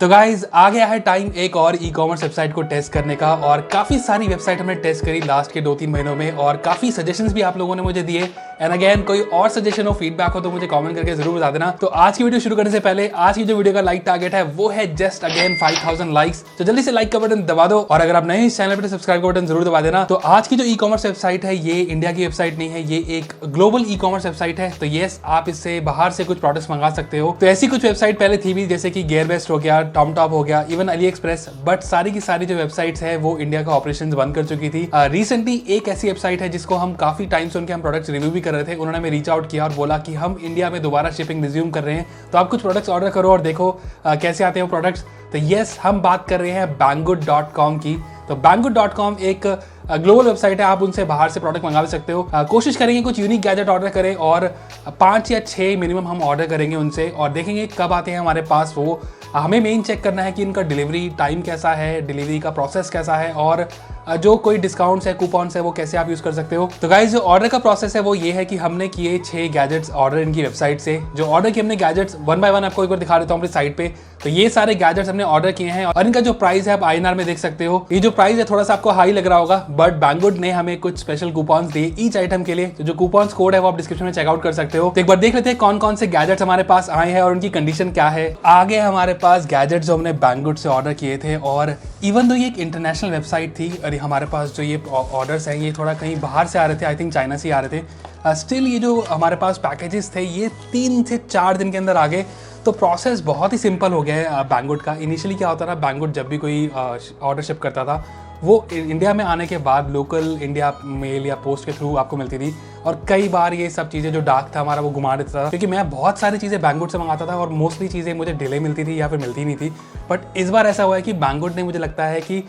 तो गाइज आ गया है टाइम एक और ई कॉमर्स वेबसाइट को टेस्ट करने का। और काफ़ी सारी वेबसाइट हमने टेस्ट करी लास्ट के 2-3 महीनों में और काफ़ी सजेशंस भी आप लोगों ने मुझे दिए। एंड अगेन कोई और सजेशन हो, फीडबैक हो तो मुझे कमेंट करके जरूर बता देना। तो आज की वीडियो शुरू करने से पहले आज की जो वीडियो का लाइक टारगेट है वो है जस्ट अगेन 5000 लाइक्स। तो जल्दी से लाइक का बटन दबा दो और अगर आप नए इस चैनल पर सब्सक्राइब का बटन जरूर दबा देना। तो आज की जो ई कॉमर्स वेबसाइट है ये इंडिया की वेबसाइट नहीं है, ये एक ग्लोबल ई कॉमर्स वेबसाइट है। तो येस, आप इससे बाहर से कुछ प्रोडक्ट्स मंगा सकते हो। तो ऐसी कुछ वेबसाइट पहले थी भी, जैसे कि गेयरबेस्ट हो गया, टॉमटॉप हो गया, इवन अली एक्सप्रेस। बट सारी की सारी जो वेबसाइट्स है वो इंडिया का ऑपरेशंस बंद कर चुकी थी। रिसेंटली एक ऐसी वेबसाइट है जिसको हम काफी टाइम से उनके हम प्रोडक्ट्स रिव्यू भी कर रहे थे, उन्होंने हमें रीच आउट किया और बोला कि हम इंडिया में दोबारा शिपिंग रिज्यूम कर रहे हैं, तो आप कुछ प्रोडक्ट्स ऑर्डर करो और देखो कैसे आते हैं वो प्रोडक्ट्स। तो यस, हम बात कर रहे हैं Banggood.com की। तो Banggood.com एक ग्लोबल वेबसाइट है, आप उनसे बाहर से प्रोडक्ट मंगा सकते हो। कोशिश करेंगे कुछ यूनिक गैजेट ऑर्डर करें और 5 या 6 मिनिमम हम ऑर्डर करेंगे उनसे और देखेंगे कब आते हैं हमारे पास वो। हमें मेन चेक करना है कि इनका डिलीवरी टाइम कैसा है, डिलीवरी का प्रोसेस कैसा है और जो कोई डिस्काउंट्स है, कूपन्स है, वो कैसे आप यूज़ कर सकते हो। तो गाइस, जो ऑर्डर का प्रोसेस है वो ये है कि हमने किए 6 गैजेट्स ऑर्डर इनकी वेबसाइट से। जो ऑर्डर किए हमने गैजेट्स 1 बाय 1 आपको एक बार दिखा देता हूँ अपनी साइट पे। तो ये सारे गैजेट्स हमने ऑर्डर किए हैं और इनका जो प्राइस है आप INR में देख सकते हो। ये जो प्राइस है थोड़ा सा आपको हाई लग रहा होगा, बट Banggood ने हमें कुछ स्पेशल कूपन्स दिए ईच आइटम के लिए। तो जो कूपन्स कोड है वो आप डिस्क्रिप्शन में चेकआउट कर सकते हो। तो एक बार देख लेते हैं कौन कौन से गैजेट्स हमारे पास आए हैं और उनकी कंडीशन क्या है। आगे हमारे पास गैजेट्स जो हमने Banggood से ऑर्डर किए थे और इवन दो ये एक इंटरनेशनल वेबसाइट थी और हमारे पास जो ये ऑर्डर्स हैं ये थोड़ा कहीं बाहर से आ रहे थे, आई थिंक चाइना से आ रहे थे। स्टिल ये जो हमारे पास पैकेजेस थे ये 3 से 4 दिन के अंदर आ गए। तो प्रोसेस बहुत ही सिंपल हो गया है Banggood का। इनिशियली क्या होता था, Banggood जब भी कोई ऑर्डर शिप करता था वो इंडिया में आने के बाद लोकल इंडिया मेल या पोस्ट के थ्रू आपको मिलती थी और कई बार ये सब चीज़ें जो डाक था हमारा वो घुमा देता था, क्योंकि मैं बहुत सारी चीज़ें Banggood से मंगाता था और मोस्टली चीज़ें मुझे डिले मिलती थी या फिर मिलती नहीं थी। बट इस बार ऐसा हुआ है कि Banggood ने, मुझे लगता है कि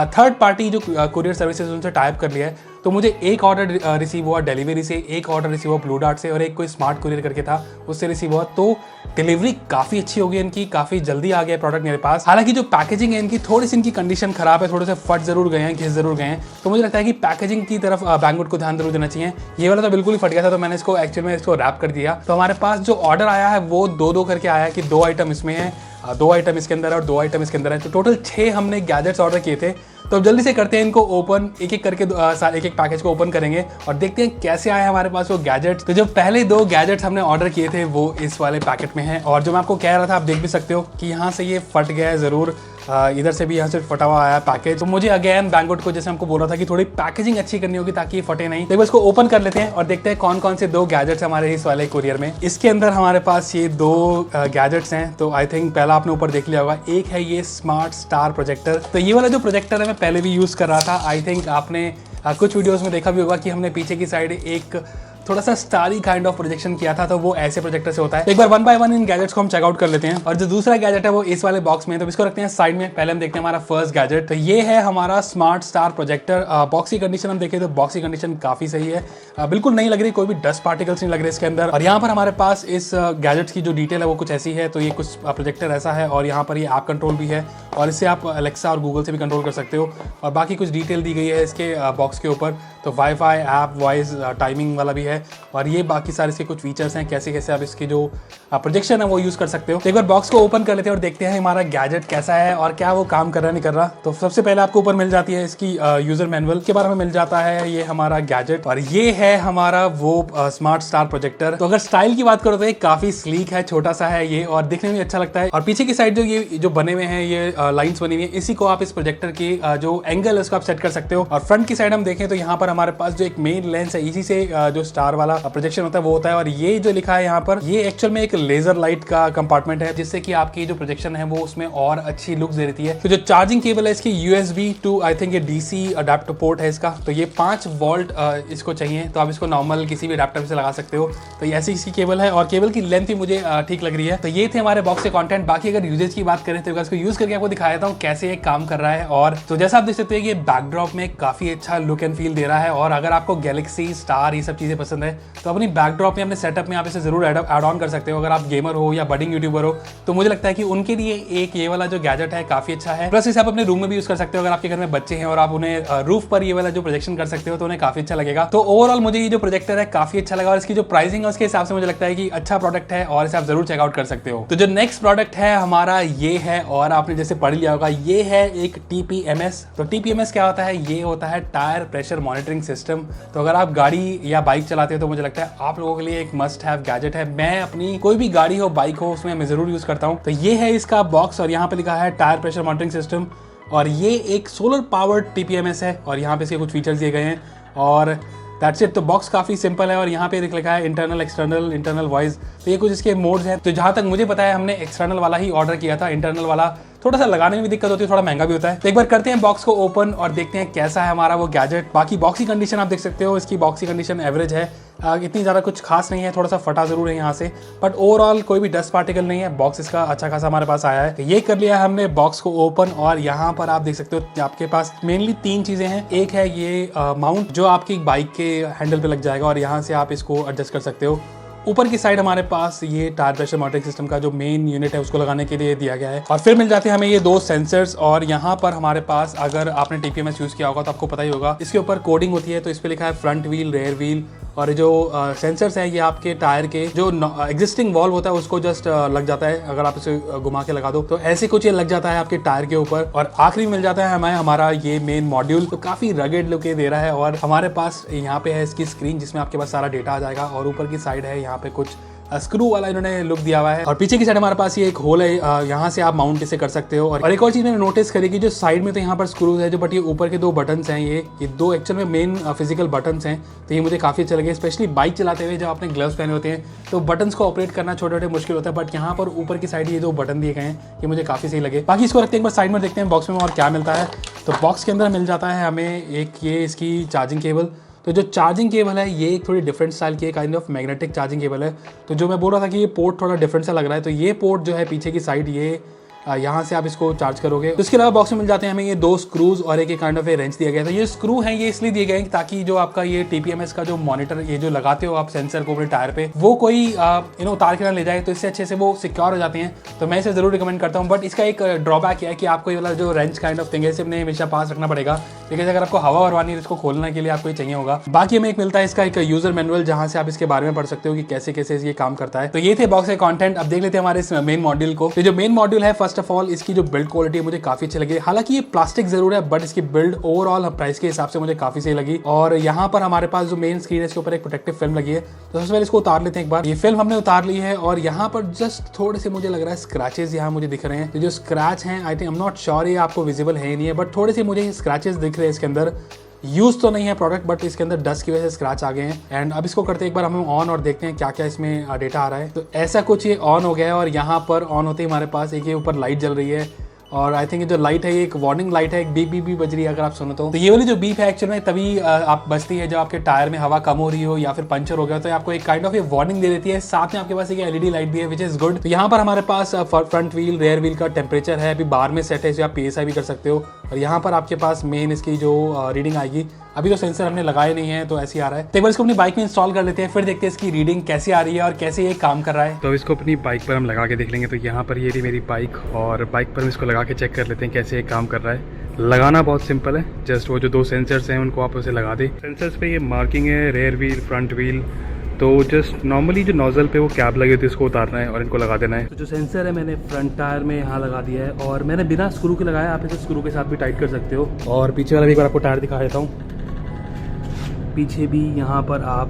थर्ड पार्टी जो कुरियर सर्विसेज उनसे टाइप कर लिया है। तो मुझे एक ऑर्डर रिसीव हुआ डिलीवरी से, एक ऑर्डर रिसीव हुआ ब्लू डार्ट से और एक कोई स्मार्ट कुरियर करके था उससे रिसीव हुआ। तो डिलीवरी काफ़ी अच्छी हो गई इनकी, काफ़ी जल्दी आ गया प्रोडक्ट मेरे पास। हालांकि जो पैकेजिंग है इनकी थोड़ी सी इनकी कंडीशन खराब है, थोड़े से फट जरूर गए हैं, घिस जरूर गए हैं। तो मुझे लगता है कि पैकेजिंग की तरफ Banggood को ध्यान जरूर देना चाहिए। ये वाला तो बिल्कुल ही फट गया था, तो मैंने इसको एक्चुअल में इसको रैप कर दिया। तो हमारे पास जो ऑर्डर आया है वो 2-2 करके आया है कि 2 आइटम इसमें है, 2 आइटम इसके अंदर है और 2 आइटम इसके अंदर है। तो टोटल 6 हमने गैजेट्स ऑर्डर किए थे। तो अब जल्दी से करते हैं इनको ओपन, एक एक करके एक एक पैकेज को ओपन करेंगे और देखते हैं कैसे आए हमारे पास वो गैजेट्स। तो जो पहले 2 गैजेट्स हमने ऑर्डर किए थे वो इस वाले पैकेट में है और जो मैं आपको कह रहा था आप देख भी सकते हो कि यहाँ से ये फट गया है ज़रूर, इधर से भी यहाँ से फटा हुआ आया पैकेज। तो मुझे अगेन Banggood को, जैसे हमको बोल रहा था कि थोड़ी पैकेजिंग अच्छी करनी होगी ताकि ये फटे नहीं। तो इसको ओपन कर लेते हैं और देखते हैं कौन कौन से 2 गैजेट्स हमारे इस वाले कुरियर में। इसके अंदर हमारे पास ये 2 गैजेट्स हैं। तो आई थिंक पहला आपने ऊपर देख लिया होगा, एक है ये स्मार्ट स्टार प्रोजेक्टर। तो ये वाला जो प्रोजेक्टर है मैं पहले भी यूज़ कर रहा था। आई थिंक आपने कुछ वीडियोज़ में देखा भी होगा कि हमने पीछे की साइड एक थोड़ा सा स्टारी काइंड ऑफ प्रोजेक्शन किया था, तो वो ऐसे प्रोजेक्टर से होता है। एक बार 1 बाय 1 इन गैजेट्स को हम चेकआउट कर लेते हैं। और जो दूसरा गैजेट है वो इस वाले बॉक्स में, तो इसको रखते हैं साइड में। पहले हम देखते हैं हमारा फर्स्ट गैजेट। तो ये है हमारा स्मार्ट स्टार प्रोजेक्टर। बॉक्स की कंडीशन हम देखें तो बॉक्स की कंडीशन काफ़ी सही है, बिल्कुल नहीं लग रही, कोई भी डस्ट पार्टिकल्स नहीं लग रहे इसके अंदर। और यहाँ पर हमारे पास इस गैजेट की जो डिटेल है वो कुछ ऐसी है। तो ये कुछ प्रोजेक्टर ऐसा है और यहाँ पर ये ऐप कंट्रोल भी है और इससे आप अलेक्सा और गूगल से भी कंट्रोल कर सकते हो। और बाकी कुछ डिटेल दी गई है इसके बॉक्स के ऊपर। तो वाईफाई, ऐप, वॉइस, टाइमिंग वाला भी है और ये बाकी सारे इसके कुछ फीचर्स हैं, कैसे कैसे आप इसकी जो प्रोजेक्शन है वो यूज़ कर सकते हो। तो एक बार बॉक्स को ओपन कर लेते हैं और देखते हैं हमारा गैजेट कैसा है और क्या वो काम कर रहा है नहीं कर रहा। तो सबसे पहले आपको ऊपर मिल जाती है इसकी यूज़र मैनुअल, के बारे में मिल जाता है ये हमारा गैजेट और ये है हमारा वो स्मार्ट स्टार प्रोजेक्टर। तो अगर स्टाइल की बात करो तो ये काफ़ी स्लीक है, छोटा सा है ये और दिखने में अच्छा लगता है। और पीछे की साइड जो ये जो बने हुए हैं, ये लाइन्स बनी हुई है, इसी को आप इस प्रोजेक्टर की जो एंगल है उसको आप सेट कर सकते हो। और फ्रंट की साइड हम देखें तो यहाँ पर हमारे पास जो एक मेन लेंस है, इसी से जो स्टार वाला प्रोजेक्शन होता है वो होता है। और ये जो लिखा है यहाँ पर, ये एक्चुअल में एक लेजर लाइट का कंपार्टमेंट है, जिससे कि आपकी जो प्रोजेक्शन है वो उसमें और अच्छी लुक दे देती है। तो जो चार्जिंग केबल है इसकी USB टू आई थिंक ये DC अडेप्टर पोर्ट है इसका। तो ये 5 वोल्ट इसको चाहिए, तो आप इसको नॉर्मल किसी भी अडेप्टर से लगा सकते हो। तो ये ऐसी इसकी केबल है और केबल की लेंथ भी मुझे ठीक लग रही है। तो ये थे हमारे बॉक्स के कंटेंट। बाकी अगर यूजेज की बात करें तो इसको यूज करके आपको दिखा देता हूँ कैसे ये काम कर रहा है। और तो जैसा आप देख सकते हैं कि बैकड्रॉप में काफी अच्छा लुक एंड फील दे रहा है। और अगर आपको गैलेक्सी स्टार ये सब चीजें पसंद है तो अपनी बैकड्रॉप में अपने सेटअप में आप इसे जरूर ऐड ऑन कर सकते हो। अगर आप गेमर हो या बडिंग यूट्यूबर हो तो मुझे लगता है कि उनके लिए एक ये वाला जो गैजेट है काफी अच्छा है। प्लस इसे आप अपने रूम में भी यूज कर सकते हो। अगर आपके घर में बच्चे हैं और आप उन्हें रूफ पर ये वाला जो प्रोजेक्शन कर सकते हो तो उन्हें काफी अच्छा लगेगा। तो ओवरऑल मुझे ये जो प्रोजेक्टर है काफी अच्छा लगा और इसकी जो प्राइसिंग है उसके हिसाब से मुझे लगता है कि अच्छा प्रोडक्ट है और इसे आप जरूर चेकआउट कर सकते हो। तो जो नेक्स्ट प्रोडक्ट है हमारा ये है, और आपने जैसे पढ़ लिया होगा, ये है एक TPMS। तो TPMS क्या होता है? ये होता है टायर प्रेशर मॉनिटरिंग सिस्टम। तो अगर आप गाड़ी या बाइक चलाते हो तो मुझे लगता है आप लोगों के लिए एक मस्ट हैव गैजेट है। मैं अपनी कोई भी गाड़ी हो बाइक हो उसमें मैं जरूर यूज करता हूँ। तो ये है इसका बॉक्स और यहाँ पे लिखा है टायर प्रेशर मॉनिटरिंग सिस्टम और ये एक सोलर पावर्ड TPMS है और यहाँ पे इसके कुछ फीचर्स दिए गए हैं और दैट्स इट। तो बॉक्स काफी सिंपल है और यहाँ पे लिखा है इंटरनल एक्सटर्नल इंटरनल वॉइस। तो ये कुछ इसके मोड्स हैं। तो जहाँ तक मुझे पता है हमने एक्सटर्नल वाला ही ऑर्डर किया था। इंटरनल वाला थोड़ा सा लगाने में भी दिक्कत होती है, थोड़ा महंगा भी होता है। तो एक बार करते हैं बॉक्स को ओपन और देखते हैं कैसा है हमारा वो गैजेट। बाकी बॉक्स की कंडीशन आप देख सकते हो, इसकी बॉक्स की कंडीशन एवरेज है, इतनी ज़्यादा कुछ खास नहीं है, थोड़ा सा फटा जरूर है यहाँ से, बट ओवरऑल कोई भी डस्ट पार्टिकल नहीं है। बॉक्स इसका अच्छा खासा हमारे पास आया है। तो ये कर लिया हमने बॉक्स को ओपन और यहाँ पर आप देख सकते हो आपके पास मेनली 3 चीज़ें हैं। एक है ये माउंट जो आपकी बाइक के हैंडल पे लग जाएगा और यहाँ से आप इसको एडजस्ट कर सकते हो। ऊपर की साइड हमारे पास ये टायर प्रेशर मॉनिटरिंग सिस्टम का जो मेन यूनिट है उसको लगाने के लिए दिया गया है और फिर मिल जाते हैं हमें ये 2 सेंसर्स। और यहाँ पर हमारे पास, अगर आपने TPMS यूज किया होगा तो आपको पता ही होगा, इसके ऊपर कोडिंग होती है। तो इस पे लिखा है फ्रंट व्हील, रेयर व्हील और जो सेंसर्स है ये आपके टायर के जो एग्जिस्टिंग वॉल्व होता है उसको जस्ट लग जाता है। अगर आप इसे घुमा के लगा दो तो ऐसे कुछ ये लग जाता है आपके टायर के ऊपर। और आखिरी मिल जाता है हमें हमारा ये मेन मॉड्यूल। तो काफी रगेड लुक दे रहा है और हमारे पास यहाँ पे है इसकी स्क्रीन जिसमें आपके पास सारा डेटा आ जाएगा और ऊपर की साइड है यहाँ पे कुछ स्क्रू वाला इन्होंने लुक दिया हुआ है और पीछे की साइड हमारे पास ये एक होल है, यहाँ से आप माउंट इसे कर सकते हो। और एक और चीज मैंने नोटिस करी कि जो साइड में तो यहाँ पर स्क्रूज है जो, बट ये ऊपर के 2 बटन्स हैं, ये 2 एक्चुअल में मेन फिजिकल बटन्स हैं। तो ये मुझे काफी अच्छे लगे, स्पेशली बाइक चलाते हुए जब आपने ग्लव्स पहने होते हैं तो बटन्स को ऑपरेट करना छोटे छोटे मुश्किल होता है, बट यहाँ पर ऊपर की साइड ये 2 बटन दिए गए हैं, ये मुझे काफी सही लगे। बाकी इसको रखते हैं एक बार साइड में, देखते हैं बॉक्स में और क्या मिलता है। तो बॉक्स के अंदर मिल जाता है हमें एक ये इसकी चार्जिंग केबल। तो जो चार्जिंग केबल है ये एक थोड़ी डिफरेंट स्टाइल की kind of magnetic charging cable है। तो जो मैं बोल रहा था कि ये पोर्ट थोड़ा डिफरेंट सा लग रहा है, तो ये पोर्ट जो है पीछे की साइड ये यहाँ से आप इसको चार्ज करोगे। तो इसके अलावा बॉक्स में मिल जाते हैं हमें ये 2 स्क्रूज और एक काइंड ऑफ रेंच दिया गया था। ये स्क्रू हैं ये इसलिए दिए गए हैं ताकि जो आपका ये TPMS का जो मॉनिटर ये जो लगाते हो आप सेंसर को अपने टायर पे, वो कोई उतार के ना ले जाए, तो इससे अच्छे से वो सिक्योर हो जाते हैं। तो मैं इसे जरूर रिकमेंड करता हूँ। बट इसका एक ड्रॉबैक है कि आपको ये वाला जो रेंच काइंड ऑफ थिंग है इसे अपने हमेशा पास रखना पड़ेगा, लेकिन अगर आपको हवा भरवानी है इसको खोलने के लिए आपको ये चाहिए होगा। बाकी हमें एक मिलता है इसका एक यूजर मैनुअल जहाँ से आप इसके बारे में पढ़ सकते हो कि कैसे कैसे ये काम करता है। तो ये थे बॉक्स के कंटेंट। अब देख लेते हैं हमारे इस मेन मॉड्यूल को। तो जो मेन मॉड्यूल है, फर्स्ट ऑफ ऑल इसकी जो बिल्ड क्वालिटी मुझे काफी अच्छी लगी। हालांकि ये प्लास्टिक जरूर है बट इसकी बिल्ड ओवरऑल प्राइस के हिसाब से मुझे काफी सही लगी। और यहाँ पर हमारे पास जो मेन स्क्रीन है इसके ऊपर एक प्रोटेक्टिव फिल्म लगी है। तो सबसे पहले इसको उतार लेते हैं एक बार। ये फिल्म हमने उतार ली है और यहाँ पर जस्ट थोड़े से मुझे लग रहा है स्क्रैचेस यहाँ मुझे दिख रहे हैं। तो जो स्क्रैच हैं I think, I am not sure ये आपको विजिबल है नहीं है, बट थोड़े से मुझे स्क्रैचेस दिख रहे हैं इसके अंदर। यूज तो नहीं है प्रोडक्ट बट इसके अंदर डस्ट की वजह से स्क्रैच आ गए हैं। एंड अब इसको करते हैं एक बार हम ऑन और देखते हैं क्या क्या इसमें डेटा आ रहा है। तो ऐसा कुछ ये ऑन हो गया है और यहाँ पर ऑन होते ही हमारे पास एक ये ऊपर लाइट जल रही है और आई थिंक ये जो लाइट है ये एक वार्निंग लाइट है, एक बीप बीप भी बज रही है अगर आप सुनो तो ये वाली जो बीप है एक्चुअल में तभी आप बजती है जब आपके टायर में हवा कम हो रही हो या फिर पंचर हो गया तो आपको एक काइंड ऑफ ये वार्निंग दे देती है। साथ में आपके पास एक LED लाइट भी है विच इज गुड। तो यहाँ पर हमारे पास फ्रंट व्हील रेयर व्हील का टेम्परेचर है, अभी बार में सेट है, इसे आप PSI भी कर सकते हो। और यहाँ पर आपके पास मेन इसकी जो रीडिंग आएगी, अभी तो सेंसर हमने लगाए नहीं है तो ऐसे ही आ रहा है। तो एक बार इसको अपनी बाइक में इंस्टॉल कर लेते हैं, फिर देखते हैं इसकी रीडिंग कैसे आ रही है और कैसे ये काम कर रहा है। तो इसको अपनी बाइक पर हम लगा के देख लेंगे। तो यहाँ पर ये रही मेरी बाइक और बाइक पर हम इसको लगा के चेक कर लेते हैं कैसे ये काम कर रहा है। लगाना बहुत सिंपल है, जस्ट वो जो 2 सेंसर्स हैं उनको आप उसे लगा दें। सेंसर्स पे ये मार्किंग है रेयर व्हील फ्रंट व्हील। तो जस्ट नॉर्मली जो नोजल पे वो कैप लगे होती है उसको उतारना है और इनको लगा देना है। तो जो सेंसर है मैंने फ्रंट टायर में यहाँ लगा दिया है और मैंने बिना स्क्रू के लगाया, आप इसे स्क्रू के साथ भी टाइट कर सकते हो। और पीछे वाला भी एक बार आपको टायर दिखा देता हूँ, पीछे भी यहाँ पर आप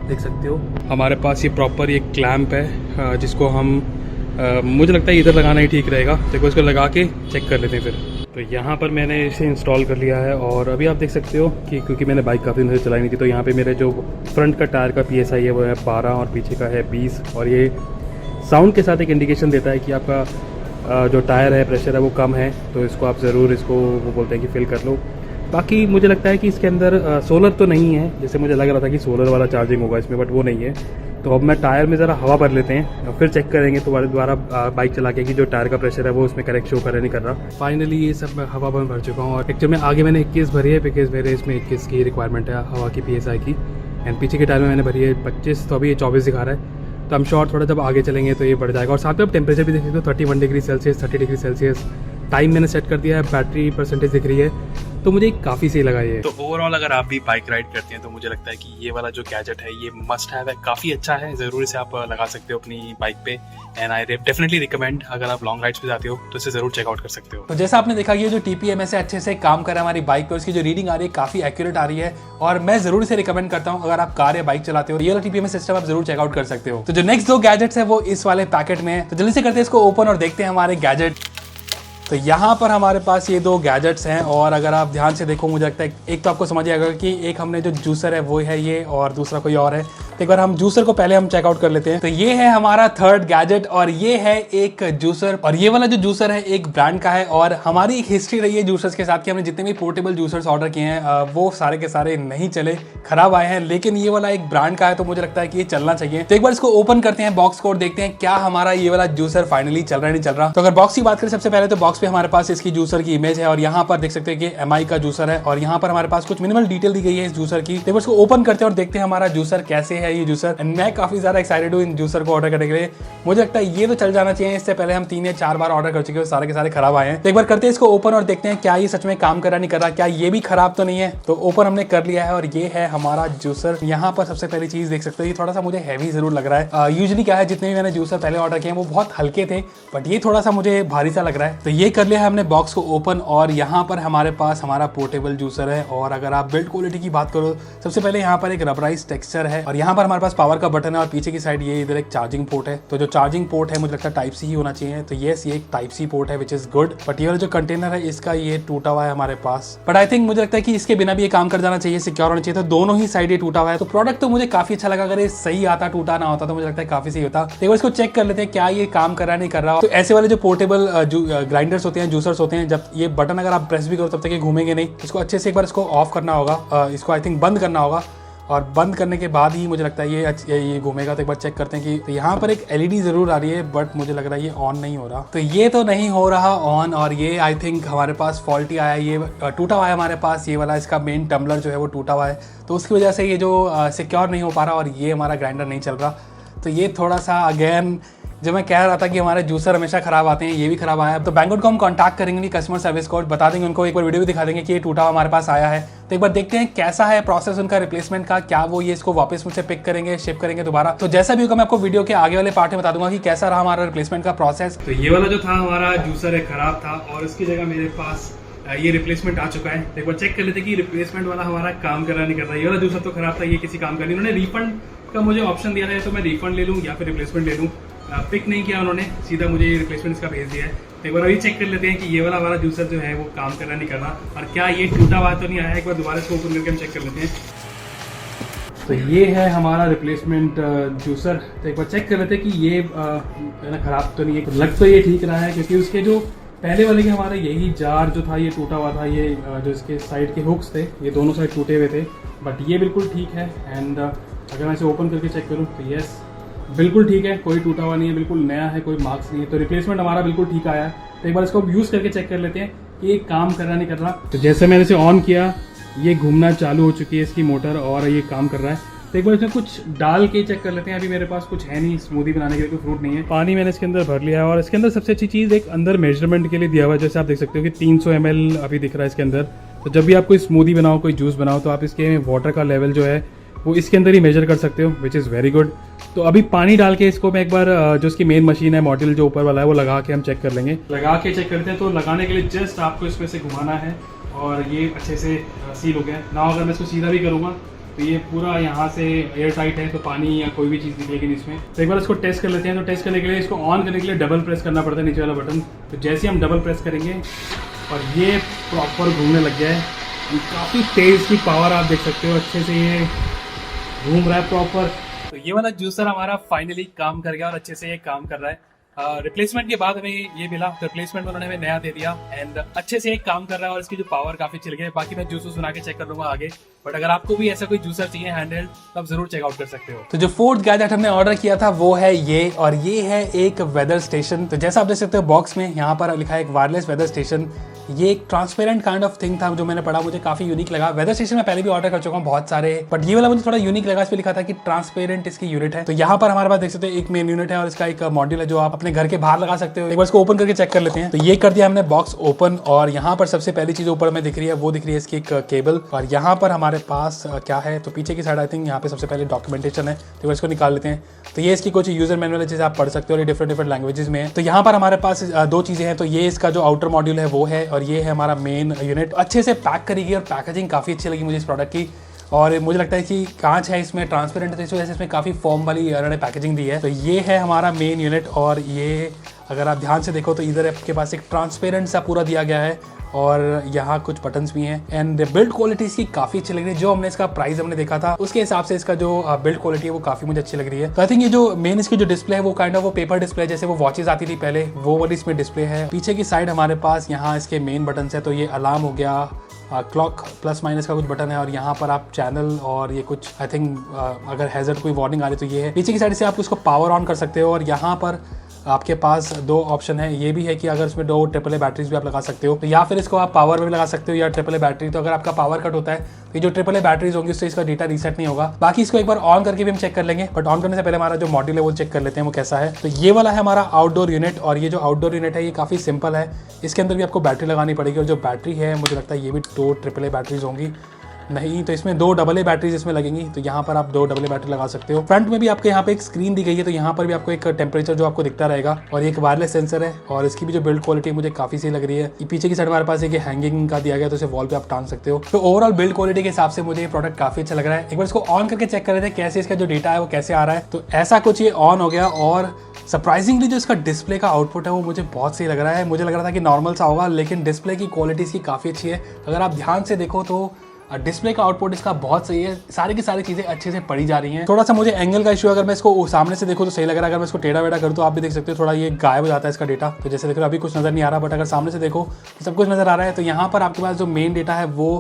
देख सकते हो हमारे पास ये प्रॉपर ये क्लैंप है जिसको हम मुझे लगता है इधर लगाना ही ठीक रहेगा। देखो इसको लगा के चेक कर लेते हैं फिर। तो यहाँ पर मैंने इसे इंस्टॉल कर लिया है और अभी आप देख सकते हो कि क्योंकि मैंने बाइक काफ़ी दिन से चलाई नहीं थी तो यहाँ पे मेरे जो फ्रंट का टायर का PSI है वो है 12 और पीछे का है 20 और ये साउंड के साथ एक इंडिकेशन देता है कि आपका जो टायर है प्रेशर है वो कम है। तो इसको आप ज़रूर इसको वो बोलते हैं कि फिल कर लो। बाकी मुझे लगता है कि इसके अंदर सोलर तो नहीं है, जैसे मुझे लग रहा था कि सोलर वाला चार्जिंग होगा इसमें, बट वो नहीं है। तो अब मैं टायर में ज़रा हवा भर लेते हैं और फिर चेक करेंगे तो दोबारा बाइक चला के कि जो टायर का प्रेशर है वो उसमें करेक्ट शो कर नहीं कर रहा। फाइनली ये सब मैं हवा भर चुका हूँ और एक्चुअली में आगे मैंने 21 भरी है बिकॉज मेरे इसमें 21 की रिक्वायरमेंट है हवा की PSI की। एंड पीछे के टायर में मैंने भरी है 25, तो अभी ये 24 दिखा रहा है। तो हम श्योर थोड़ा जब आगे चलेंगे तो ये बढ़ जाएगा। और साथ में अब टेम्परेचर भी देख सकते हो 31 degree Celsius, 30 degree Celsius. Time मैंने सेट कर दिया है, बैटरी परसेंटेज दिख रही है, तो मुझे काफ़ी सही लगा ये। तो ओवरऑल अगर आप भी बाइक राइड करते हैं तो मुझे लगता है कि ये वाला जो गैजेट है ये मस्ट हैव है, काफ़ी अच्छा है, ज़रूर इसे आप लगा सकते हो अपनी बाइक पे। एंड आई डेफिनेटली रिकमेंड, अगर आप लॉन्ग राइड्स पे जाते हो तो इसे ज़रूर चेकआउट कर सकते हो। तो जैसा आपने देखा कि ये जो TPMS है अच्छे से काम कर रहा है हमारी बाइक पर, उसकी जो रीडिंग आ रही है काफ़ी एक्यूरेट आ रही है और मैं ज़रूर इसे रिकमेंड करता हूँ। अगर आप कार या बाइक चलाते हो ये वाला TPMS सिस्टम आप जरूर चेकआउट कर सकते हो। तो जो नेक्स्ट 2 गैजेट्स है वो इस वाले पैकेट में है, तो जल्दी से करते हैं इसको ओपन और देखते हैं हमारे गैजेट। तो यहाँ पर हमारे पास ये 2 गैजेट्स हैं और अगर आप ध्यान से देखो मुझे लगता है एक तो आपको समझ आएगा कि एक हमने जो जूसर है वो है ये और दूसरा कोई और है। तो एक बार हम जूसर को पहले हम चेकआउट कर लेते हैं। तो ये है हमारा 3rd गैजेट और ये है एक जूसर, और ये वाला जो जूसर है एक ब्रांड का है और हमारी एक हिस्ट्री रही है जूसर्स के साथ कि हमने जितने भी पोर्टेबल जूसर्स ऑर्डर किए हैं वो सारे के सारे नहीं चले, खराब आए हैं। लेकिन ये वाला एक ब्रांड का है तो मुझे लगता है कि ये चलना चाहिए। तो एक बार इसको ओपन करते हैं बॉक्स को और देखते हैं क्या हमारा ये वाला जूसर फाइनली चल रहा है नहीं चल रहा। तो अगर बॉक्स की बात करें सबसे पहले तो बॉक्स पे हमारे पास इसकी जूसर की इमेज है और यहाँ पर देख सकते हैं कि MI का जूसर है और यहाँ पर हमारे पास कुछ मिनिमल डिटेल दी गई है इस जूसर की। तो इसको ओपन करते हैं और देखते हैं हमारा जूसर कैसे है ये जूसर। एंड मैं काफी ज्यादा एक्साइटेड हूँ इन जूसर को ऑर्डर करने के लिए। मुझे लगता है ये तो चल जाना चाहिए, इससे पहले हम 3 या 4 बार ऑर्डर कर चुके हैं, सारे के सारे खराब आए हैं। तो एक बार करते हैं इसको ओपन और देखते हैं क्या ये सच में काम कर रहा नहीं कर रहा, क्या ये भी खराब तो नहीं है। तो ओपन हमने कर लिया है और ये है हमारा जूसर। यहाँ पर सबसे पहली चीज देख सकते हो ये थोड़ा सा मुझे हैवी जरूर लग रहा है। यूजुअली क्या है जितने भी मैंने जूसर पहले ऑर्डर किए वो बहुत हल्के थे, बट ये थोड़ा सा मुझे भारी सा लग रहा है। तो ये कर लिया है हमने बॉक्स को ओपन और यहाँ पर हमारे पास हमारा पोर्टेबल जूसर है। और अगर आप बिल्ड क्वालिटी की बात करो सबसे पहले यहाँ पर एक रबराइज टेक्सचर है और यहाँ पर हमारे पास पावर का बटन है और पीछे की साइड ये इधर एक चार्जिंग पोर्ट है। तो जो चार्जिंग पोर्ट है मुझे लगता है टाइप सी ही होना चाहिए। तो ये एक टाइप सी पोर्ट है विच इज गुड। बट ये वाला जो कंटेनर है इसका ये टूटा हुआ है हमारे पास, बट आई थिंक मुझे लगता है कि इसके बिना भी ये काम कर जाना चाहिए, सिक्योर होना चाहिए। तो दोनों ही साइड ये टूटा हुआ है। तो प्रोडक्ट तो मुझे काफी अच्छा लगा, अगर ये सही आता टूटा ना होता तो मुझे लगता है काफी सही होता। एक बार इसको चेक कर लेते हैं क्या ये काम कर रहा है नहीं कर रहा। तो ऐसे वाले जो पोर्टेबल ग्राइंडर्स होते हैं, जूसर्स होते हैं, जब ये बटन अगर आप प्रेस भी करो तब तक ये घूमेंगे नहीं। इसको अच्छे से एक बार इसको ऑफ करना होगा, इसको आई थिंक बंद करना होगा और बंद करने के बाद ही मुझे लगता है ये घूमेगा। तो एक बार चेक करते हैं कि तो यहाँ पर एक LED जरूर आ रही है बट मुझे लग रहा है ये ऑन नहीं हो रहा। तो ये तो नहीं हो रहा ऑन और ये आई थिंक हमारे पास फॉल्टी आया है, ये टूटा हुआ है हमारे पास। ये वाला इसका मेन टम्बलर जो है वो टूटा हुआ है तो उसकी वजह से ये जो सिक्योर नहीं हो पा रहा और ये हमारा ग्राइंडर नहीं चल रहा। तो ये थोड़ा सा अगेन जो मैं कह रहा था कि हमारे जूसर हमेशा खराब आते हैं, ये भी खराब आया है। तो बैंगलोर को हम कांटेक्ट करेंगे कस्टमर सर्विस को, बता देंगे उनको, एक बार वीडियो भी दिखा देंगे कि ये टूटा हमारे पास आया है। तो एक बार देखते हैं कैसा है प्रोसेस उनका रिप्लेसमेंट का, क्या वो ये इसको वापस मुझसे पिक करेंगे, शिप करेंगे दोबारा। तो जैसा भी होगा मैं आपको वीडियो के आगे वाले पार्ट में बता दूंगा कि कैसा रहा हमारा रिप्लेसमेंट का प्रोसेस। तो ये वाला जो था हमारा जूसर है खराब था और इसकी जगह मेरे पास ये रिप्लेसमेंट आ चुका है। एक बार चेक कर लेते कि रिप्लेसमेंट वाला हमारा काम कर रहा नहीं कर रहा। ये वाला जूसर तो खराब था, ये किसी काम का नहीं। उन्होंने रिफंड का मुझे ऑप्शन दिया है तो मैं रिफंड ले लूँ या फिर रिप्लेसमेंट ले लूँ। पिक नहीं किया उन्होंने, सीधा मुझे रिप्लेसमेंट इसका भेज दिया है। तो एक बार अभी चेक कर लेते हैं कि ये वाला हमारा जूसर जो है वो काम कर रहा नहीं कर रहा और क्या ये टूटा हुआ तो नहीं आया। एक बार दोबारा इसको ओपन करके हम चेक कर लेते हैं। तो ये है हमारा रिप्लेसमेंट जूसर। तो एक बार चेक कर लेते हैं कि ये खराब तो नहीं है। लग तो ये ठीक रहा है क्योंकि उसके जो पहले वाले के हमारे यही जार जो था ये टूटा हुआ था। ये जो इसके साइड के हुक्स थे ये दोनों साइड टूटे हुए थे, बट ये बिल्कुल ठीक है। एंड अगर मैं इसे ओपन करके चेक करूँ तो यस बिल्कुल ठीक है, कोई टूटा हुआ नहीं है, बिल्कुल नया है, कोई मार्क्स नहीं है। तो रिप्लेसमेंट हमारा बिल्कुल ठीक आया है। तो एक बार इसको यूज़ करके चेक कर लेते हैं कि ये काम कर रहा नहीं कर रहा। तो जैसे मैंने इसे ऑन किया ये घूमना चालू हो चुकी है इसकी मोटर और ये काम कर रहा है। तो एक बार इसमें कुछ डाल के चेक कर लेते हैं। अभी मेरे पास कुछ है नहीं, स्मूदी बनाने के लिए कोई फ्रूट नहीं है। पानी मैंने इसके अंदर भर लिया है और इसके अंदर सबसे अच्छी चीज़ एक अंदर मेजरमेंट के लिए दिया हुआ है। जैसे आप देख सकते हो कि 300 ml अभी दिख रहा है इसके अंदर। तो जब भी आप कोई स्मूदी बनाओ, कोई जूस बनाओ तो आप इसके वाटर का लेवल जो है वो इसके अंदर ही मेजर कर सकते हो, विच इज़ वेरी गुड। तो अभी पानी डाल के इसको मैं एक बार जो इसकी मेन मशीन है मॉडल जो ऊपर वाला है वो लगा के हम चेक कर लेंगे। लगा के चेक करते हैं। तो लगाने के लिए जस्ट आपको इसमें से घुमाना है और ये अच्छे से सील हो गया ना। अगर मैं इसको सीधा भी करूँगा तो ये पूरा यहाँ से एयर टाइट है, तो पानी या कोई भी चीज़ निकलेगी नहीं इसमें। तो एक बार इसको टेस्ट कर लेते हैं। तो टेस्ट करने के लिए इसको ऑन करने के लिए डबल प्रेस करना पड़ता है नीचे वाला बटन। तो जैसे हम डबल प्रेस करेंगे और ये प्रॉपर घूमने लग गया है। काफ़ी तेज़ की पावर आप देख सकते हो, अच्छे से ये घूम रहा है प्रॉपर। तो ये वाला जूसर हमारा फाइनली काम कर गया और अच्छे से ये काम कर रहा है। रिप्लेसमेंट के बाद हमें ये मिला, रिप्लेसमेंट में उन्होंने हमें नया दे दिया एंड अच्छे से एक काम कर रहा है और इसकी जो पावर काफी चिल गई है। बाकी मैं जूस बना के चेक कर लूंगा आगे बट अगर आपको भी ऐसा कोई जूसर चाहिए हैंडहेल्ड तो आप जरूर चेकआउट कर सकते हो। तो जो फोर्थ गैजेट हमने ऑर्डर किया था वो है ये, और ये है एक वेदर स्टेशन। तो जैसा आप देख सकते हो बॉक्स में यहाँ पर लिखा है एक वायरलेस वेदर स्टेशन। ये एक ट्रांसपेरेंट काइंड ऑफ थिंग था जो मैंने पढ़ा, मुझे काफी यूनिक लगा। वेदर स्टेशन में पहले भी ऑर्डर कर चुका हूँ बहुत सारे, बट ये वाला मुझे थोड़ा यूनिक लगा। इस पे लिखा था कि ट्रांसपेरेंट इसकी यूनिट है। तो यहाँ पर हमारे पास देख सकते हो एक मेन यूनिट है और इसका एक मॉड्यूल है जो आप अपने घर के बाहर लगा सकते हो। एक बार इसको ओपन करके चेक कर लेते हैं। तो ये कर दिया हमने बॉक्स ओपन, और यहाँ पर सबसे पहली चीज ऊपर में दिख रही है वो दिख रही है इसकी एक केबल। और यहाँ पर हमारे पास क्या है, तो पीछे की साइड आई थिंक यहाँ पे सबसे पहले डॉक्यूमेंटेशन है, तो इसको निकाल लेते हैं। तो ये इसकी कुछ यूजर मैनुअल है जिसे आप पढ़ सकते हो, और डिफरेंट लैंग्वेजेस में है। तो यहाँ पर हमारे पास दो चीजें हैं। तो ये इसका जो आउटर मॉड्यूल है वो है, और ये है हमारा मेन यूनिट। अच्छे से पैक करेगी और पैकेजिंग काफी अच्छी लगी मुझे इस प्रोडक्ट की। और मुझे लगता है कि कांच है इसमें, ट्रांसपेरेंट है, इस वजह से इसमें काफी फॉर्म वाली इन्होंने पैकेजिंग दी है। तो ये है हमारा मेन यूनिट, और ये अगर आप ध्यान से देखो तो इधर आपके पास एक ट्रांसपेरेंट सा पूरा दिया गया है, और यहाँ कुछ बटन्स भी हैं। एंड बिल्ड क्वालिटी इसकी काफी अच्छी लग रही है। जो हमने इसका प्राइस हमने देखा था उसके हिसाब से इसका जो बिल्ड क्वालिटी है वो काफी मुझे अच्छी लग रही है। तो आई थिंक ये जो मेन इसकी जो डिस्प्ले है वो काइंड ऑफ वो पेपर डिस्प्ले, जैसे वो वॉचेस आती थी पहले, वो वाली इसमें डिस्प्ले है। पीछे की साइड हमारे पास यहाँ इसके मेन बटन है। तो ये अलार्म हो गया, क्लॉक प्लस माइनस का कुछ बटन है, और यहाँ पर आप चैनल और ये कुछ आई थिंक अगर हैजर्ड कोई वार्निंग आ रही तो ये है। पीछे की साइड से आप उसको पावर ऑन कर सकते हो, और यहाँ पर आपके पास दो ऑप्शन है। ये भी है कि अगर इसमें 2 AAA बैटरीज भी आप लगा सकते हो, तो या फिर इसको आप पावर में भी लगा सकते हो या AAA बैटरी। तो अगर आपका पावर कट होता है तो ये जो AAA बैटरीज होंगी उससे इसका डेटा रीसेट नहीं होगा। बाकी इसको एक बार ऑन करके भी हम चेक कर लेंगे, बट ऑन करने से पहले हमारा जो मॉड्यूल है वो चेक कर लेते हैं वो कैसा है। तो ये वाला है हमारा आउटडोर यूनिट, और ये जो आउटडोर यूनिट है ये काफ़ी सिंपल है। इसके अंदर भी आपको बैटरी लगानी पड़ेगी, और जो बैटरी है मुझे लगता है ये भी 2 AAA बैटरीज होंगी। नहीं, तो इसमें 2 AA बैटरीज इसमें लगेंगी। तो यहाँ पर आप 2 AA बैटरी लगा सकते हो। फ्रंट में भी आपके यहाँ पे एक स्क्रीन दी गई है, तो यहाँ पर भी आपको एक टेम्परेचर जो आपको दिखता रहेगा, और एक वायरलेस सेंसर है। और इसकी भी जो बिल्ड क्वालिटी मुझे काफी सही लग रही है। पीछे की साइड हमारे पास एक हैंगिंग का दिया गया, तो इसे वॉल पे आप टांग सकते हो। तो ओवरऑल बिल्ड क्वालिटी के हिसाब से मुझे ये प्रोडक्ट काफी अच्छा लग रहा है। एक बार इसको ऑन करके चेक कर रहे थे कैसे इसका जो डेटा है वो कैसे आ रहा है। तो ऐसा कुछ ये ऑन हो गया, और सरप्राइजिंगली जो इसका डिस्प्ले का आउटपुट है वो मुझे बहुत सही लग रहा है। मुझे लग रहा था कि नॉर्मल सा होगा, लेकिन डिस्प्ले की क्वालिटी इसकी काफी अच्छी है। अगर आप ध्यान से देखो तो डिस्प्ले का आउटपुट इसका बहुत सही है। सारी की सारी चीज़ें अच्छे से पढ़ी जा रही हैं। थोड़ा सा मुझे एंगल का इशू, अगर मैं इसको सामने से देखूँ तो सही लग रहा है। अगर मैं इसको टेढ़ा वेढ़ा करूँ तो आप भी देख सकते हो थोड़ा ये गायब हो जाता है इसका डेटा। तो जैसे देख रहे हो अभी कुछ नज़र नहीं आ रहा, बट अगर सामने से देखो तो सब कुछ नज़र आ रहा है। तो यहाँ पर आपके पास जो मेन डेटा है वो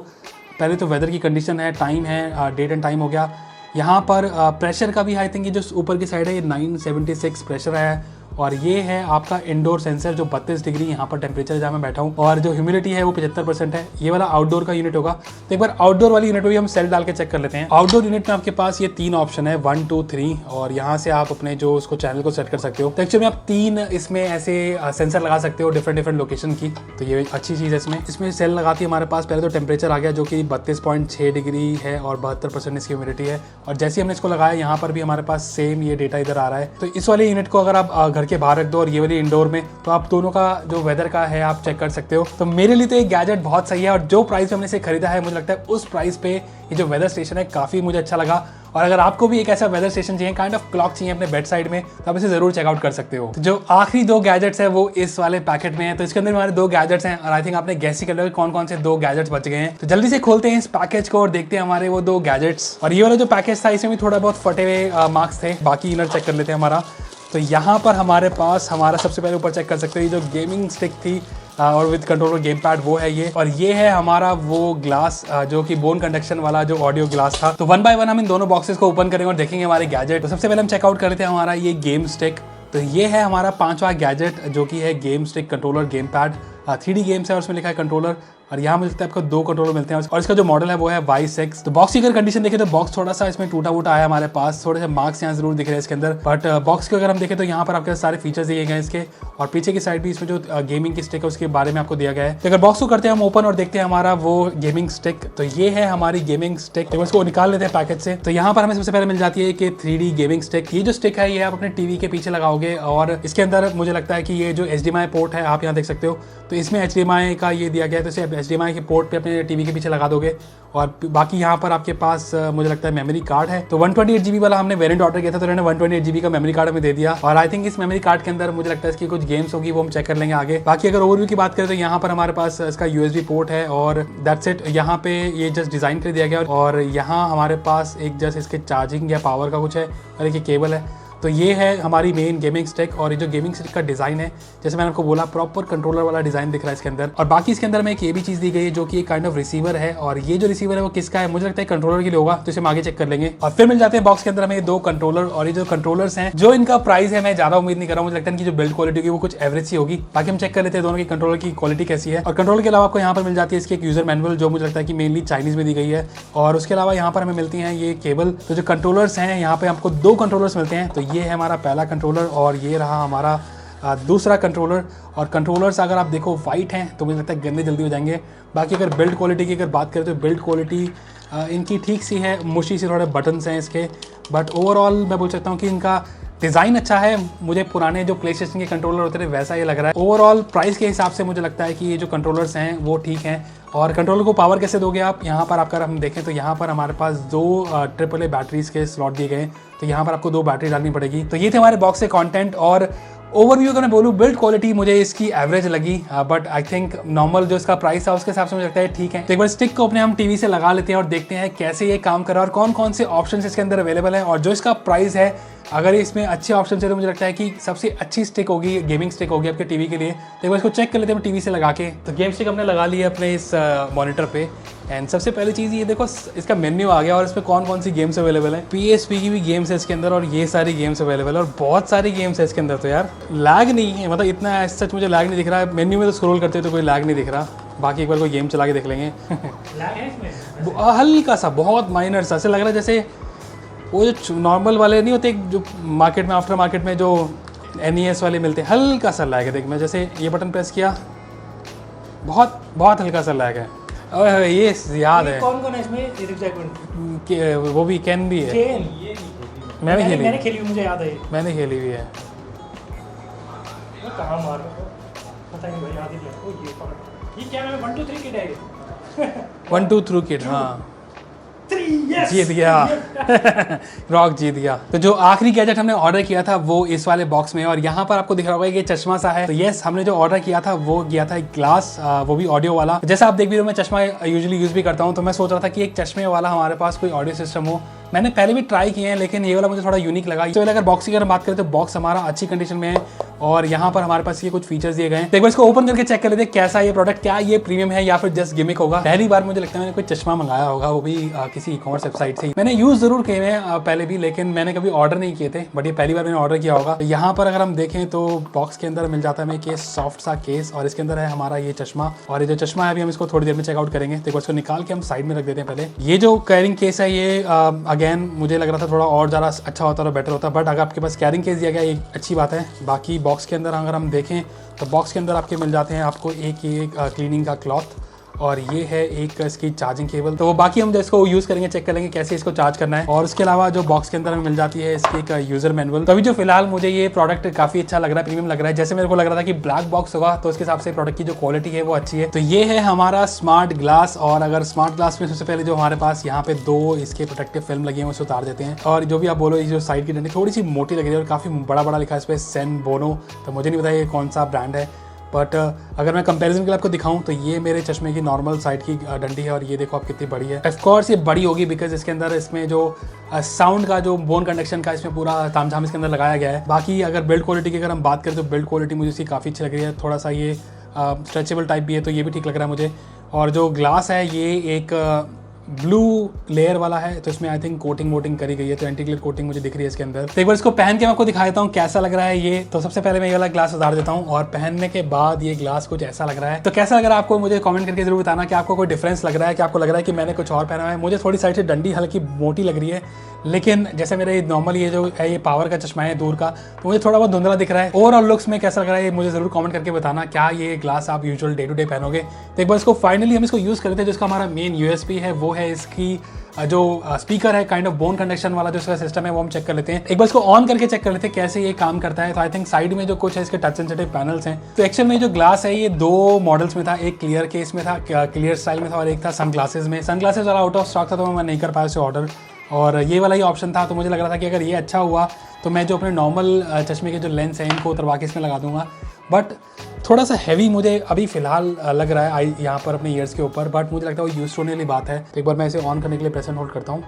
पहले तो वेदर की कंडीशन है, टाइम है, डेट एंड टाइम हो गया। यहाँ पर प्रेशर का भी आई थिंक ये जो ऊपर की साइड है ये 976 प्रेशर है, और ये है आपका इंडोर सेंसर जो 32 डिग्री यहाँ पर टेम्परेचर जहाँ मैं बैठा हूँ, और जो ह्यूमिडिटी है वो 75% है। ये वाला आउटडोर का यूनिट होगा। तो एक बार आउटडोर वाली यूनिट में भी हम सेल डाल के चेक कर लेते हैं। आउटडोर यूनिट में आपके पास ये 3 ऑप्शन है, 1 2 3, और यहाँ से आप अपने जो उसको चैनल को सेट कर सकते हो। तो एक्चुअली आप 3 इसमें ऐसे सेंसर लगा सकते हो डिफरेंट लोकेशन की। तो ये अच्छी चीज़ है इसमें सेल लगाती है हमारे पास। पहले तो टेम्परेचर आ गया जो कि 32.6 डिग्री है, और 72% इसकी ह्यूमिडिटी है। और जैसे ही हमने इसको लगाया यहाँ पर भी हमारे पास सेम ये डेटा इधर आ रहा है। तो इस वाले यूनिट को अगर आप घर के बाहर रख दो और ये वाली इंडोर में, तो आप दोनों का जो वेदर का है आप चेक कर सकते हो। तो मेरे लिए तो ये गैजेट बहुत सही है, और जो प्राइस पे हमने इसे खरीदा है मुझे लगता है उस प्राइस पे ये जो वेदर स्टेशन है काफ़ी मुझे अच्छा लगा। और अगर आपको भी एक ऐसा वेदर स्टेशन चाहिए, काइंड ऑफ क्लॉक चाहिए अपने बेड साइड में, तो आप इसे जरूर चेकआउट कर सकते हो। तो जो आखिरी 2 गैजेट्स हैं वो इस वाले पैकेट में है। तो इसके अंदर हमारे 2 गैजेट्स हैं, और आई थिंक आपने गैस ही कर लिया कौन कौन से 2 गैजेट्स बच गए हैं। तो जल्दी से खोलते हैं इस पैकेज को और देखते हैं हमारे वो 2 गैजेट्स। और ये वाला जो पैकेज था इसमें भी थोड़ा बहुत फटे हुए मार्क्स थे। बाकी इनर चेक कर लेते हैं हमारा। तो यहाँ पर हमारे पास हमारा सबसे पहले ऊपर चेक कर सकते हो ये जो गेमिंग स्टिक थी और विद कंट्रोलर गेम पैड, वो है ये। और ये है हमारा वो ग्लास जो कि बोन कंडक्शन वाला जो ऑडियो ग्लास था। तो 1 बाय 1 हम इन दोनों बॉक्सेस को ओपन करेंगे और देखेंगे हमारे गैजेट। तो सबसे पहले हम चेकआउट कर लेते हैं हमारा ये गेम स्टिक। तो ये है हमारा 5वां गैजेट जो कि है game stick controller game pad. 3D games है और उसमें लिखा है कंट्रोलर, और यहाँ मुझे लगता है आपको 2 कंट्रोलर मिलते हैं। और इसका जो मॉडल है वो है Y6। तो बॉक्स की अगर कंडीशन देखें तो बॉक्स थोड़ा सा इसमें टूटा वूटा है हमारे पास, थोड़े से मार्क्स यहाँ जरूर दिख रहे हैं इसके अंदर। बट बॉक्स को अगर हम देखें तो यहाँ पर आपके सारे फीचर्स दिए गए हैं इसके, और पीछे की साइड भी इसमें जो गेमिंग की स्टिक है उसके बारे में आपको दिया गया है। तो अगर बॉक्स को करते हैं हम ओपन और देखते हैं हमारा वो गेमिंग स्टिक, तो ये है हमारी गेमिंग स्टिक। तो इसको निकाल लेते हैं पैकेट से। तो यहाँ पर हमें सबसे पहले मिल जाती है कि 3D गेमिंग स्टिक। ये जो स्टिक है ये आप अपने टीवी के पीछे लगाओगे, और इसके अंदर मुझे लगता है कि ये जो HDMI पोर्ट है आप यहाँ देख सकते हो, तो इसमें HDMI का ये दिया गया है। तो इसे HDMI के पोर्ट पे अपने टीवी के पीछे लगा दोगे। और बाकी यहाँ पर आपके पास मुझे लगता है मेमोरी कार्ड है। तो 128 GB वाला हमने वेरिएंट ऑर्डर किया था, तो उन्होंने 128 GB का मेमोरी कार्ड हमें दे दिया। और आई थिंक इस मेमोरी कार्ड के अंदर मुझे लगता है इसकी कुछ गेम्स होगी, वो हम चेक कर लेंगे आगे। बाकी अगर ओवरव्यू की बात करें तो यहाँ पर हमारे पास इसका USB पोर्ट है, और दैट्स इट। यहाँ पे ये जस्ट डिजाइन कर दिया गया, और यहाँ हमारे पास एक जस्ट इसके चार्जिंग या पावर का कुछ है, और एक केबल है। तो ये है हमारी मेन गेमिंग स्टिक, और ये जो गेमिंग स्टिक का डिज़ाइन है जैसे मैंने आपको बोला प्रॉपर कंट्रोलर वाला डिज़ाइन दिख रहा है इसके अंदर। और बाकी इसके अंदर में एक ये भी चीज़ दी गई है जो कि एक काइंड ऑफ रिसीवर है, और ये जो रिसीवर है वो किसका है मुझे लगता है कंट्रोलर के लिए होगा, तो इसे हम आगे चेक कर लेंगे। और फिर मिल जाते हैं बॉक्स के अंदर हमें 2 कंट्रोलर, और ये जो कंट्रोलर्स हैं जो इनका प्राइस है मैं ज़्यादा उम्मीद नहीं कर रहा हूँ, मुझे लगता है कि जो बिल्ड क्वालिटी होगी वो कुछ एवरेज सी होगी। बाकी हम चेक कर लेते हैं दोनों की कंट्रोलर की क्वालिटी कैसी है। और कंट्रोलर के अलावा आपको यहाँ पर मिल जाती है इसकी एक यूजर मैनुअल जो मुझे लगता है कि मेनली चाइनीज में दी गई है। और उसके अलावा यहाँ पर हमें मिलती हैं ये केबल। तो जो कंट्रोलर्स हैं यहाँ पे आपको 2 कंट्रोलर्स मिलते हैं, तो ये है हमारा पहला कंट्रोलर और ये रहा हमारा दूसरा कंट्रोलर। और कंट्रोलर्स अगर आप देखो वाइट हैं तो मुझे लगता है गंदे जल्दी हो जाएंगे। बाकी अगर बिल्ड क्वालिटी की अगर बात करें तो बिल्ड क्वालिटी इनकी ठीक सी है, मुशी से थोड़े बटन्स हैं इसके, बट ओवरऑल मैं बोल सकता हूँ कि इनका डिज़ाइन अच्छा है। मुझे पुराने जो प्ले स्टेशन के कंट्रोलर होते थे वैसा ये लग रहा है। ओवरऑल प्राइस के हिसाब से मुझे लगता है कि ये जो कंट्रोलर्स हैं वो ठीक हैं। और कंट्रोलर को पावर कैसे दोगे आप, यहाँ पर अगर हम देखें तो यहाँ पर हमारे पास 2 AAA बैटरीज के स्लॉट दिए गए, तो यहाँ पर आपको 2 बैटरी डालनी पड़ेगी। तो ये थे हमारे बॉक्स से कंटेंट। और ओवरव्यू अगर मैं बोलूँ बिल्ड क्वालिटी मुझे इसकी एवरेज लगी, बट आई थिंक नॉर्मल जो इसका प्राइस था उसके हिसाब से मुझे लगता है ठीक है। तो एक बार स्टिक को अपने हम टीवी से लगा लेते हैं और देखते हैं कैसे ये काम कर रहा है और कौन कौन से ऑप्शन इसके अंदर अवेलेबल है। और जो इसका प्राइस है अगर इसमें अच्छे ऑप्शन है तो मुझे लगता है कि सबसे अच्छी स्टिक होगी, गेमिंग स्टिक होगी आपके टीवी के लिए। तो एक बार इसको चेक कर लेते हैं टीवी से लगा के। तो गेम स्टिक हमने लगा ली है अपने इस मॉनिटर पे। एंड सबसे पहली चीज़ ये देखो इसका मेन्यू आ गया और इसमें कौन कौन सी गेम्स अवेलेबल है। PSP की भी गेम्स है इसके अंदर और ये सारी गेम्स अवेलेबल है और बहुत सारी गेम्स है इसके अंदर। तो यार लैग नहीं है, मतलब इतना सच मुझे लैग नहीं दिख रहा है। मेन्यू में तो स्क्रॉल करते हैं तो कोई लैग नहीं दिख रहा। बाकी एक बार कोई गेम चला के देख लेंगे। लैग है इसमें हल्का सा, बहुत माइनर सा, ऐसे लग रहा है जैसे वो जो नॉर्मल वाले नहीं होते जो मार्केट में आफ्टर मार्केट में जो NES वाले मिलते हैं, हल्का सा लैग है। देख मैं जैसे ये बटन प्रेस किया, बहुत बहुत हल्का सा लैग है। और ये याद है कौन कौन है इसमें, वो भी कैन भी है। मैंने खेली हुई, मुझे याद है, मैंने खेली हुई है। कहाँ मार पता नहीं भाई, याद ही नहीं। ओ ये पकड़, ये क्या नाम है, 1 2 3 किड है 1 2 3 किड, हाँ जीत गया। रॉक जीत गया। तो जो आखिरी गैजेट हमने ऑर्डर किया था वो इस वाले बॉक्स में, और यहाँ पर आपको दिख रहा होगा कि चश्मा सा है। तो यस, हमने जो ऑर्डर किया था वो किया था एक ग्लास, वो भी ऑडियो वाला। जैसा आप देख भी रहे हो मैं चश्मा यूजुअली यूज भी करता हूँ, तो मैं सोच रहा था कि एक चश्मे वाला हमारे पास कोई ऑडियो सिस्टम हो। मैंने पहले भी ट्राई किए हैं लेकिन ये वाला मुझे थोड़ा यूनिक लगा। तो अगर बॉक्स की अगर बात करें तो बॉक्स हमारा अच्छी कंडीशन में है और यहाँ पर हमारे पास ये कुछ फीचर्स दिए गए हैं। तो एक बार इसको ओपन करके चेक कर लेते हैं कैसा ये प्रोडक्ट, क्या ये प्रीमियम है या फिर जस्ट गिमिक होगा। पहली बार मुझे लगता है मैंने कोई चश्मा मंगाया होगा, वो भी किसी ई-कॉमर्स वेबसाइट से। मैंने यूज जरूर किए हैं पहले भी, लेकिन मैंने कभी ऑर्डर नहीं किए थे, बट ये पहली बार मैंने ऑर्डर किया होगा। यहाँ पर अगर हम देखें तो बॉक्स के अंदर मिल जाता है हमें केस, सॉफ्ट सा केस, और इसके अंदर है हमारा ये चश्मा। और ये जो चश्मा है अभी हम इसको थोड़ी देर में चेकआउट करेंगे। तो एक बार इसको निकाल के हम साइड में रख देते हैं पहले। ये जो कैरिंग केस है ये अगेन मुझे लग रहा था थोड़ा और ज़्यादा अच्छा होता और बेटर होता, बट अगर आपके पास कैरिंग केस दिया गया ये अच्छी बात है। बाकी बॉक्स के अंदर अगर हम देखें तो बॉक्स के अंदर आपके मिल जाते हैं आपको एक क्लीनिंग का क्लॉथ, और ये है एक इसकी चार्जिंग केबल। तो बाकी हम इसको यूज़ करेंगे, चेक करेंगे कैसे इसको चार्ज करना है। और उसके अलावा जो बॉक्स के अंदर हमें मिल जाती है इसकी एक यूज़र मैनुअल। तो अभी जो फिलहाल मुझे ये प्रोडक्ट काफ़ी अच्छा लग रहा है, प्रीमियम लग रहा है। जैसे मेरे को लग रहा था कि ब्लैक बॉक्स होगा तो उसके हिसाब से प्रोडक्ट की जो क्वालिटी है वो अच्छी है। तो ये है हमारा स्मार्ट ग्लास, और अगर स्मार्ट ग्लास में सबसे पहले जो हमारे पास यहाँ पे 2 इसके प्रोटेक्टिव फिल्म लगी है उसे उतार देते हैं। और जो भी आप बोलो, ये जो साइड की डंडी थोड़ी सी मोटी लग रही है और काफ़ी बड़ा बड़ा लिखा है इस पर सेन बोनो। तो मुझे नहीं पता ये कौन सा ब्रांड है, बट अगर मैं कंपैरिजन के लिए आपको दिखाऊं तो ये मेरे चश्मे की नॉर्मल साइड की डंडी है, और ये देखो आप कितनी बड़ी है। ऑफ कोर्स ये बड़ी होगी बिकॉज इसके अंदर इसमें जो साउंड का जो बोन कंडक्शन का इसमें पूरा तामझाम इसके अंदर लगाया गया है। बाकी अगर बिल्ड क्वालिटी की अगर हम बात करें तो बिल्ड क्वालिटी मुझे इसकी काफ़ी अच्छी लग रही है। थोड़ा सा ये स्ट्रेचेबल टाइप भी है तो ये भी ठीक लग रहा है मुझे। और जो ग्लास है ये एक ब्लू लेयर वाला है, तो इसमें आई थिंक कोटिंग वोटिंग करी गई है, तो एंटी ग्लेयर कोटिंग मुझे दिख रही है इसके अंदर। तो एक बार इसको पहन के मैं आपको दिखा देता हूँ कैसा लग रहा है ये। तो सबसे पहले मैं ये वाला ग्लास उतार देता हूँ और पहनने के बाद ये ग्लास कुछ ऐसा लग रहा है। तो कैसा लग रहा है आपको मुझे कमेंट करके जरूर बताना कि आपको कोई डिफरेंस लग रहा है, कि आपको लग रहा है कि मैंने कुछ और पहना है। मुझे थोड़ी साइड से डंडी हल्की मोटी लग रही है, लेकिन जैसे मेरे नॉर्मल ये जो है ये पावर का चश्मा है दूर का, तो मुझे थोड़ा बहुत धुंधला दिख रहा है। ओवरऑल लुक्स में कैसा लग रहा है ये मुझे जरूर कमेंट करके बताना। क्या ये ग्लास आप यूजुअल डे टू डे पहनोगे? तो एक बार इसको फाइनली हम इसको यूज़ करते हैं। जिसका हमारा मेन USP है वो है इसकी जो स्पीकर है, काइंड ऑफ बोन कंडक्शन वाला जो इसका सिस्टम है वो हम चेक कर लेते हैं। एक बार इसको ऑन करके चेक कर लेते हैं कैसे ये काम करता है। तो आई थिंक साइड में जो कुछ है इसके टच सेंसिटिव पैनल्स हैं। तो एक्चुअल में जो ग्लास है ये 2 मॉडल्स में था, एक क्लियर केस में था, क्लियर स्टाइल में था, और एक था सनग्लासेस में। सनग्लासेस वाला आउट ऑफ स्टॉक था तो मैं नहीं कर पाया उसे ऑर्डर, और ये वाला ही ऑप्शन था। तो मुझे लग रहा था कि अगर ये अच्छा हुआ तो मैं जो अपने नॉर्मल चश्मे के जो लेंस हैं इनको उतरवा के इसमें लगा दूंगा। बट थोड़ा सा हैवी मुझे अभी फ़िलहाल लग रहा है यहाँ पर अपने ईयर्स के ऊपर, बट मुझे लगता है वो यूज़ होने वाली बात है। तो एक बार मैं इसे ऑन करने के लिए प्रेस एंड होल्ड करता हूँ।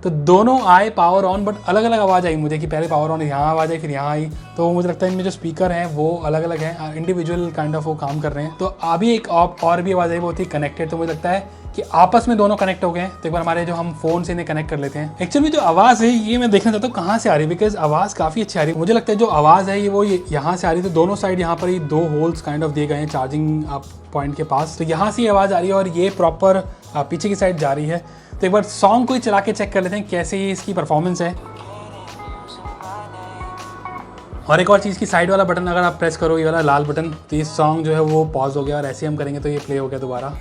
तो दोनों आए पावर ऑन, बट अलग अलग आवाज़ आई मुझे कि पहले पावर ऑन यहाँ आवाज़ आई फिर यहाँ आई। तो मुझे लगता है इनमें जो स्पीकर हैं वो अलग अलग हैं, इंडिविजुअल काइंड ऑफ वो काम कर रहे हैं। तो अभी एक और भी आवाज़ आई वो थी कनेक्टेड, तो मुझे लगता है कि आपस में दोनों कनेक्ट हो गए हैं। तो एक बार हमारे जो हम फ़ोन से इन्हें कनेक्ट कर लेते हैं। एक्चुअली जो आवाज़ है ये मैं देखना चाहता हूँ कहाँ से आ रही है, बिकॉज आवाज़ काफ़ी अच्छी आ रही है। मुझे लगता है जो आवाज़ है ये वो यहाँ से आ रही है। तो दोनों साइड यहाँ पर ये 2 होल्स काइंड ऑफ दिए गए हैं चार्जिंग पॉइंट के पास, तो यहाँ से आवाज़ आ रही है और ये प्रॉपर पीछे की साइड जा रही है। तो एक बार सॉन्ग को ही चला के चेक कर लेते हैं कैसे ये इसकी परफॉर्मेंस है। और एक और चीज़ की साइड वाला बटन अगर आप प्रेस करो, ये वाला लाल बटन, तो ये सॉन्ग जो है वो पॉज हो गया और ऐसे हम करेंगे तो ये प्ले हो गया दोबारा।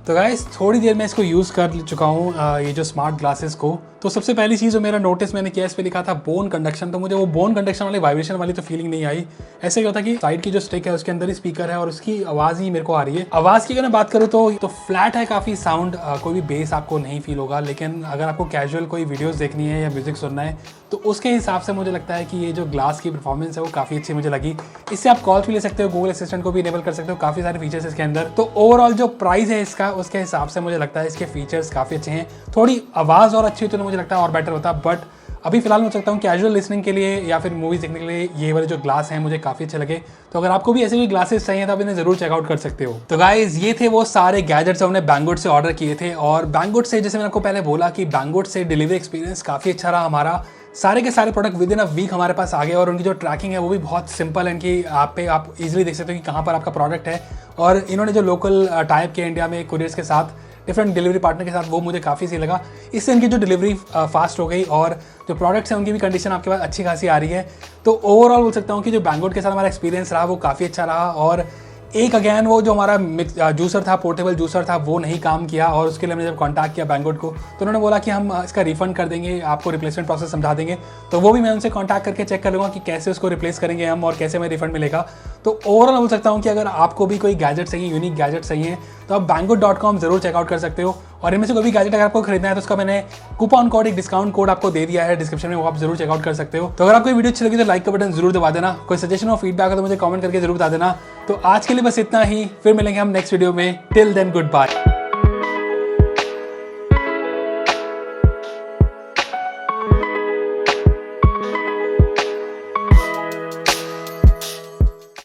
तो गाइस थोड़ी देर में इसको यूज़ कर चुका हूँ ये जो स्मार्ट ग्लासेस को। तो सबसे पहली चीज़ जो मेरा नोटिस मैंने किया, इस पे लिखा था बोन कंडक्शन, तो मुझे वो बोन कंडक्शन वाली वाइब्रेशन वाली तो फीलिंग नहीं आई। ऐसे क्या होता कि साइड की जो स्टिक है उसके अंदर ही स्पीकर है और उसकी आवाज़ ही मेरे को आ रही है। आवाज़ की अगर मैं बात करूँ तो फ्लैट है काफ़ी साउंड, कोई भी बेस आपको नहीं फील होगा। लेकिन अगर आपको कैजुअल कोई वीडियोज़ देखनी है या म्यूज़िक सुनना है तो उसके हिसाब से मुझे लगता है कि ये जो ग्लास की परफॉर्मेंस है वो काफ़ी अच्छी मुझे लगी। इससे आप कॉल्स भी ले सकते हो, गूगल असिस्टेंट को भी इनेबल कर सकते हो, काफ़ी सारे फीचर्स इसके अंदर। तो ओवरऑल जो प्राइस है इसका उसके हिसाब से मुझे लगता है इसके फीचर्स काफ़ी अच्छे हैं। थोड़ी आवाज़ और अच्छी होती तो मुझे लगता है और बेटर होता, बट अभी फिलहाल मैं सकता हूँ कैजुअल लिसनिंग के लिए या फिर मूवीज़ देखने के लिए ये वाले जो ग्लास हैं मुझे काफ़ी अच्छे लगे। तो अगर आपको भी ऐसे कोई ग्लासेस चाहिए तो आप इन्हें ज़रूर चेकआउट कर सकते हो। तो गाइज ये थे वो सारे गैजेट्स हमने बैंगवुड से ऑर्डर किए थे। और बैंगवुड से, जैसे मैंने आपको पहले बोला कि बैंगवुड से डिलीवरी एक्सपीरियंस काफ़ी अच्छा रहा हमारा। सारे के सारे product within a week हमारे पास आ गए और उनकी जो ट्रैकिंग है वो भी बहुत सिंपल है कि आप इजीली देख सकते हो कि कहाँ पर आपका प्रोडक्ट है। और इन्होंने जो लोकल टाइप के इंडिया में कुरियर्स के साथ, डिफरेंट डिलीवरी पार्टनर के साथ, वो मुझे काफ़ी सही लगा। इससे इनकी जो डिलीवरी फास्ट हो गई और जो प्रोडक्ट्स हैं उनकी भी कंडीशन आपके पास अच्छी खासी आ रही है। तो ओवरऑल बोल सकता हूँ कि जो बैंगवुड के साथ हमारा एक्सपीरियंस रहा वो काफ़ी अच्छा रहा। और एक अगेन वो जो हमारा जूसर था, पोर्टेबल जूसर था, वो नहीं काम किया और उसके लिए मैंने जब कांटेक्ट किया बैंगवुड को तो उन्होंने बोला कि हम इसका रिफंड कर देंगे, आपको रिप्लेसमेंट प्रोसेस समझा देंगे। तो वो भी मैं उनसे कांटेक्ट करके चेक कर लूँगा कि कैसे उसको रिप्लेस करेंगे हम और कैसे हमें रिफंड मिलेगा। तो ओवरऑल बोल सकता हूँ कि अगर आपको भी कोई गैजेट चाहिए, यूनिक गैजेट चाहिए, तो आप banggood.com ज़रूर चेकआउट कर सकते हो। और इनमें से कोई भी गैजेट अगर आपको खरीदना है तो उसका मैंने कूपन कोड, एक डिस्काउंट कोड आपको दे दिया है डिस्क्रिप्शन में, वो आप जरूर चेकआउट कर सकते हो। तो अगर आपको वीडियो अच्छी लगी तो लाइक का बटन जरूर दबा देना। कोई सजेशन और फीडबैक है तो मुझे कमेंट करके जरूर बता देना। तो आज के लिए बस इतना ही, फिर मिलेंगे हम नेक्स्ट वीडियो में। Till then good bye.